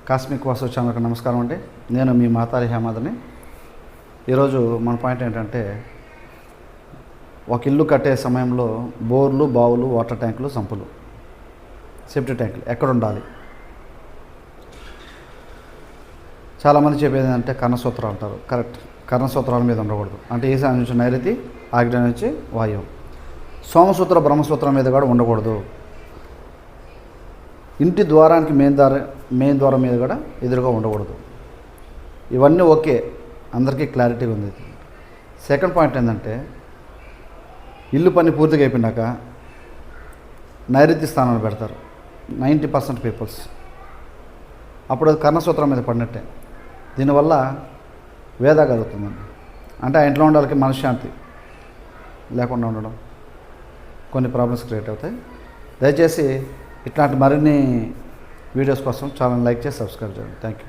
Cosmic వాస్తు ఛానల్కి నమస్కారం అండి. నేను మీ మాతారి హేమాద్ని. ఈరోజు మన పాయింట్ ఏంటంటే, ఒక ఇల్లు కట్టే సమయంలో బోర్లు, బావులు, వాటర్ ట్యాంకులు, సంపులు, సేఫ్టీ ట్యాంకులు ఎక్కడ ఉండాలి? చాలామంది చెప్పేది ఏంటంటే కర్ణసూత్రాలు అంటారు. కరెక్ట్, కర్ణసూత్రాల మీద ఉండకూడదు. అంటే ఈశాన్యం నుంచి నైరుతి, ఆగ్నేయం నుంచి వాయువు. సోమసూత్ర, బ్రహ్మసూత్రం మీద కూడా ఉండకూడదు. ఇంటి ద్వారానికి మెయిన్ ద్వారం మీద కూడా ఎదురుగా ఉండకూడదు. ఇవన్నీ ఓకే, అందరికీ క్లారిటీగా ఉంది. సెకండ్ పాయింట్ ఏంటంటే, ఇల్లు పని పూర్తిగా అయిపోయినాక నైరుతి స్థానాలు పెడతారు 90% పీపుల్స్. అప్పుడు అది కర్ణసూత్రం మీద పడినట్టే. దీనివల్ల వేద కలుగుతుందండి. అంటే ఆ ఇంట్లో ఉండే వాళ్ళకి మనశ్శాంతి లేకుండా ఉండడం, కొన్ని ప్రాబ్లమ్స్ క్రియేట్ అవుతాయి. దయచేసి ఇట్లాంటి మరిన్ని వీడియోస్ కోసం ఛానల్ లైక్ చేసి సబ్స్క్రైబ్ చేయండి. Thank you.